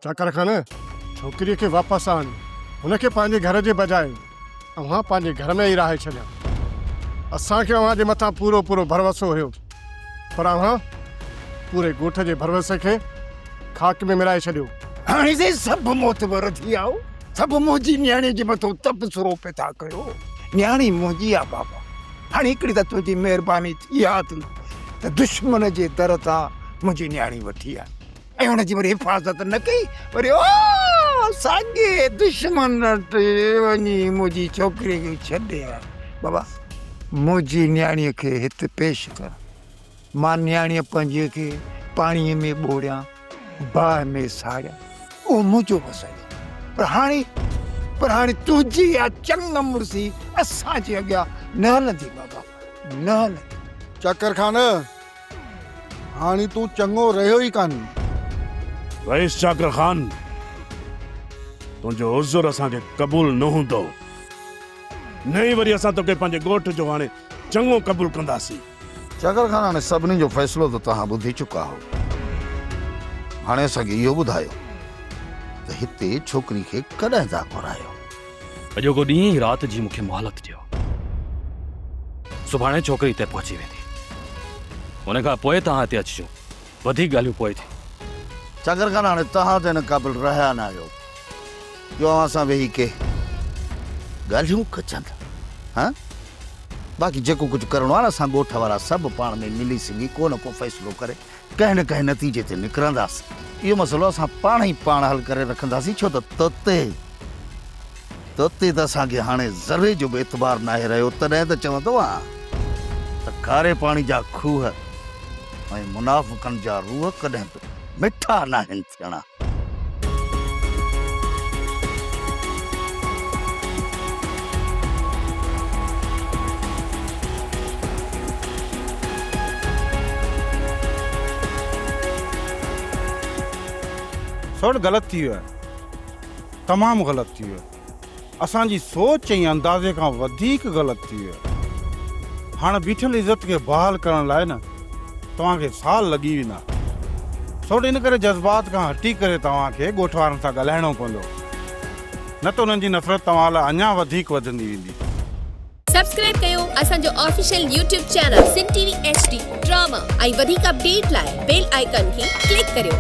चाकर खान छोकिरी के वापस आन उनके पांजे घर के बजाय अवां पांजे घर में ही रहे छॾिया। असांखे अवां जे मथां पूरो पूरो भरोसो हुयो पर अवां पूरे गोठ जे भरोसे खे खाक में मिलाए छॾियो। हाणे से सब मोतबर थी आओ, सब मुंहिंजी न्याणी जे मथो तबसरो पे था कयो। न्याणी मुंहिंजी आ बाबा। हाणे हिकिड़ी त तुंहिंजी महिरबानी थी आहे त दुश्मन जे दर तां मुंहिंजी न्याणी वठी आहे ऐं हुनजी वरी हिफ़ाज़त न कई, वरी ओ साॻे दुश्मन ते वञी मुंहिंजी छोकिरीअ खे छॾे आहे। बाबा मुंहिंजी न्याणीअ खे हिते पेश कर। मां न्याणीअ पंहिंजीअ खे पाणीअ में ॿोड़ियां, बाहि में साड़ियां, उहो मुंहिंजो मसइलो। पर हाणे तुंहिंजी इहा चंग मुड़सी असांजे अॻियां न हलंदी बाबा, न हलंदी। चक्कर खान हाणे तूं चङो रहियो ई कान। रईस चाकर खान, तुंहिंजो उज़ुर असांखे क़बूल न हूंदो, न ई वरी असां तोखे पंहिंजे ॻोठ जो हाणे चङो क़बूल कंदासीं। चक्कर खान हाणे सभिनी जो फ़ैसिलो त तव्हां ॿुधी चुका हो। हाणे असांखे इहो ॿुधायो त हिते छोकिरी खे कॾहिं था घुरायो? अॼोको ॾींहुं ई राति जी मूंखे मोहलत ॾियो। सुभाणे छोकिरी हिते पहुची वेंदी, उन खां पोइ तव्हां हिते अचिजो। वधीक ॻाल्हियूं पोइ थी। चक्कर खान हाणे तव्हां त हिन क़ाबिल रहिया न आहियो जो असां वेही के ॻाल्हियूं कजनि। हा बाक़ी जेको कुझु करिणो आहे न असां ॻोठ वारा सभु पाण में मिली सघी को न को फ़ैसिलो करे कंहिं न कंहिं नतीजे ते निकिरंदासीं। इहो मसइलो असां पाण ई पाण हल करे रखंदासीं, छो त तोते त असांखे हाणे ज़रे जो बि एतबार नाहे रहियो। तॾहिं त चवंदो आहे त खारे पाणी जा खूह ऐं मुनाफ़िक़नि जा रूह कॾहिं बि मिठा न आहिनि थियणा। थोड़ गलत थी वियो आहे, तमामु ग़लति थी वियो आहे। असांजी सोच ऐं अंदाज़े खां वधीक ग़लति थी वियो आहे। हाणे बीठल इज़त खे बहाल करण लाइ न तव्हांखे साल लॻी वेंदा। थोड़ इन करे जज़्बात खां हटी करे तव्हांखे ॻोठ वारनि सां ॻाल्हाइणो पवंदो, न त उन्हनि जी नफ़रत तव्हां लाइ अञा वधीक वधंदी वेंदी। सब्सक्राइब कयो असांजो official YouTube channel Sindh TV HD drama ऐं वधीक अपडेट लाइ बेल आइकन खे क्लिक करियो।